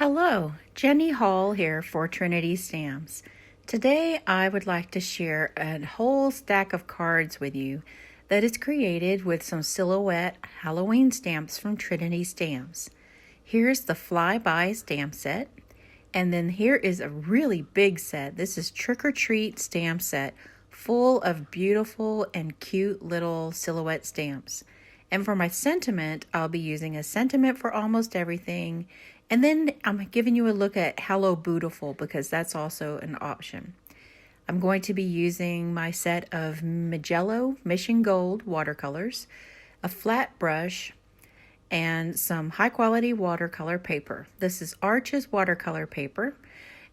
Hello, Jenny Hall here for Trinity Stamps. Today I would like to share a whole stack of cards with you that is created with some silhouette Halloween stamps from Trinity Stamps. Here's the flyby stamp set, and then here is a really big set. This is Trick or Treat stamp set full of beautiful and cute little silhouette stamps. And for my sentiment, I'll be using a sentiment for almost everything. And then I'm giving you a look at Hello Beautiful because that's also an option. I'm going to be using my set of Magello Mission Gold watercolors, a flat brush, and some high quality watercolor paper. This is Arches watercolor paper,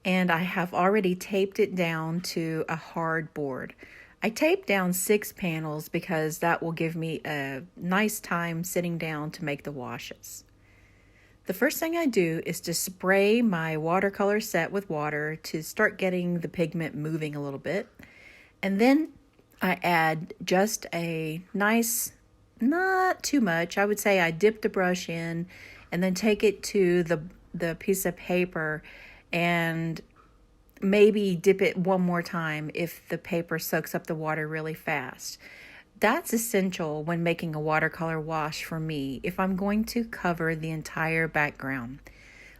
and I have already taped it down to a hard board. I taped down 6 panels because that will give me a nice time sitting down to make the washes. The first thing I do is to spray my watercolor set with water to start getting the pigment moving a little bit. And then I add just a nice, not too much, I would say I dip the brush in and then take it to the piece of paper and maybe dip it one more time if the paper soaks up the water really fast. That's essential when making a watercolor wash for me if I'm going to cover the entire background.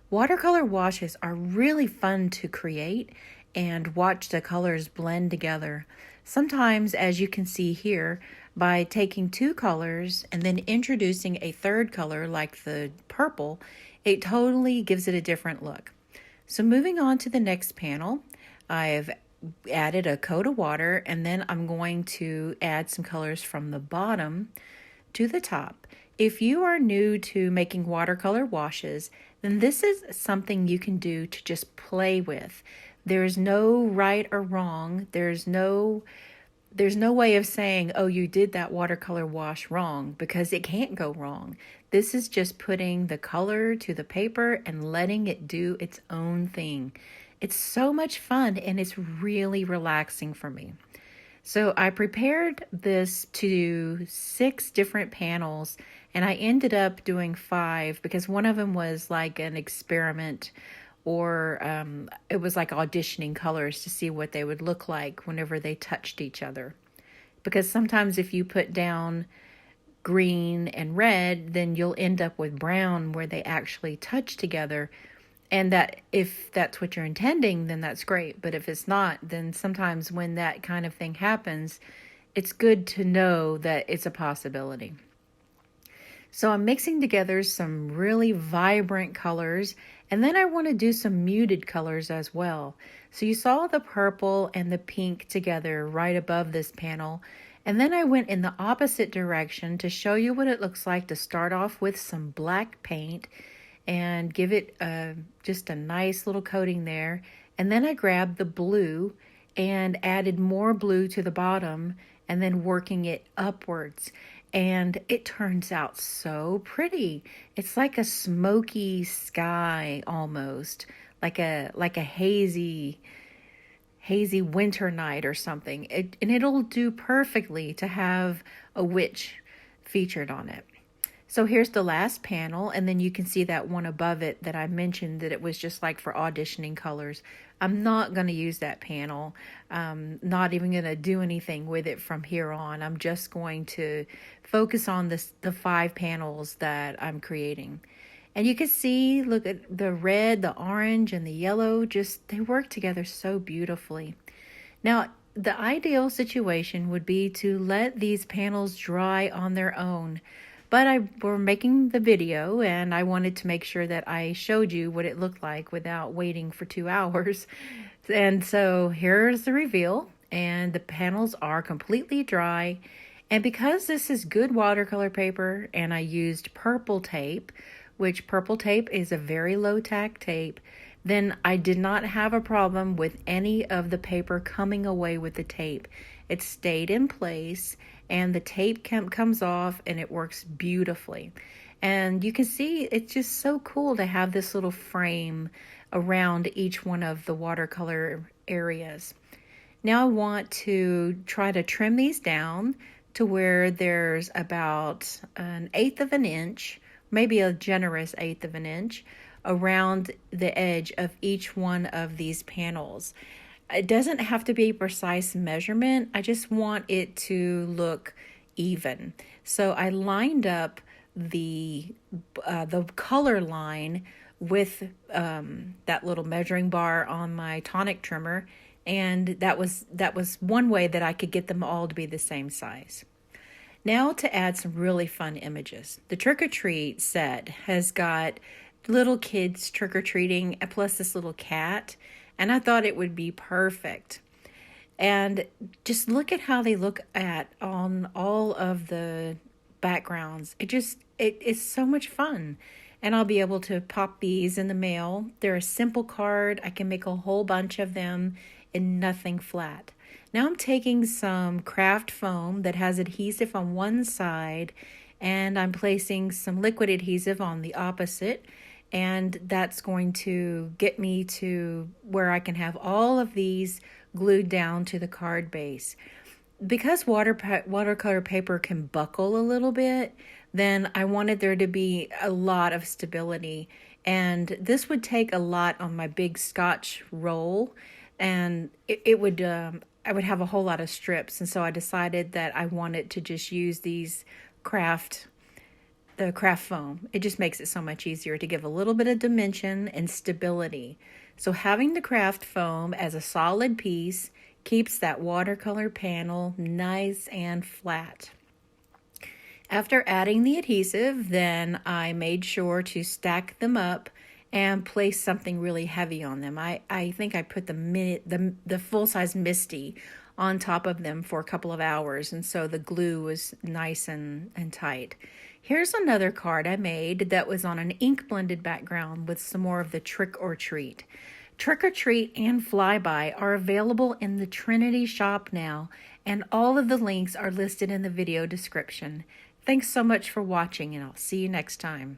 Watercolor washes are really fun to create and watch the colors blend together. Sometimes, as you can see here, by taking 2 colors and then introducing a third color like the purple, it totally gives it a different look. So moving on to the next panel, I've added a coat of water, and then I'm going to add some colors from the bottom to the top. If you are new to making watercolor washes, then this is something you can do to just play with. There's no right or wrong. There's no way of saying, oh, you did that watercolor wash wrong, because it can't go wrong. This is just putting the color to the paper and letting it do its own thing. It's so much fun and it's really relaxing for me. So I prepared this to 6 different panels, and I ended up doing 5 because one of them was like an experiment, or it was like auditioning colors to see what they would look like whenever they touched each other. Because sometimes if you put down green and red, then you'll end up with brown where they actually touch together. And that if that's what you're intending, then that's great. But if it's not, then sometimes when that kind of thing happens, it's good to know that it's a possibility. So I'm mixing together some really vibrant colors, and then I want to do some muted colors as well. So you saw the purple and the pink together right above this panel, and then I went in the opposite direction to show you what it looks like to start off with some black paint and give it just a nice little coating there. And then I grabbed the blue and added more blue to the bottom and then working it upwards. And it turns out so pretty. It's like a smoky sky almost, like a hazy winter night or something. And it'll do perfectly to have a witch featured on it. So here's the last panel, and then you can see that one above it that I mentioned that it was just like for auditioning colors. I'm not going to use that panel. Not even going to do anything with it from here on. I'm just going to focus on the 5 panels that I'm creating. And you can see, look at the red, the orange, and the yellow, they work together so beautifully. Now, the ideal situation would be to let these panels dry on their own. But we're making the video, and I wanted to make sure that I showed you what it looked like without waiting for 2 hours. And so here's the reveal, and the panels are completely dry. And because this is good watercolor paper, and I used purple tape, which purple tape is a very low tack tape, then I did not have a problem with any of the paper coming away with the tape. It stayed in place, and the tape comes off, and it works beautifully. And you can see it's just so cool to have this little frame around each one of the watercolor areas. Now I want to try to trim these down to where there's about 1/8 of an inch, maybe a generous 1/8 of an inch, around the edge of each one of these panels. It doesn't have to be a precise measurement. I just want it to look even. So I lined up the color line with that little measuring bar on my tonic trimmer, and that was one way that I could get them all to be the same size. Now to add some really fun images. The trick or treat set has got little kids trick or treating plus this little cat, and I thought it would be perfect. And just look at how they look at on all of the backgrounds. It is so much fun. And I'll be able to pop these in the mail. They're a simple card. I can make a whole bunch of them in nothing flat. Now I'm taking some craft foam that has adhesive on one side, and I'm placing some liquid adhesive on the opposite, and that's going to get me to where I can have all of these glued down to the card base. Because watercolor paper can buckle a little bit, then I wanted there to be a lot of stability. And this would take a lot on my big Scotch roll, and it would I would have a whole lot of strips. And so I decided that I wanted to just use the craft foam. It just makes it so much easier to give a little bit of dimension and stability. So having the craft foam as a solid piece keeps that watercolor panel nice and flat. After adding the adhesive, then I made sure to stack them up and place something really heavy on them. I think I put the full-size Misty on top of them for a couple of hours, and so the glue was nice and tight. Here's another card I made that was on an ink blended background with some more of the Trick or Treat. Trick or Treat and Flyby are available in the Trinity shop now, and all of the links are listed in the video description. Thanks so much for watching, and I'll see you next time.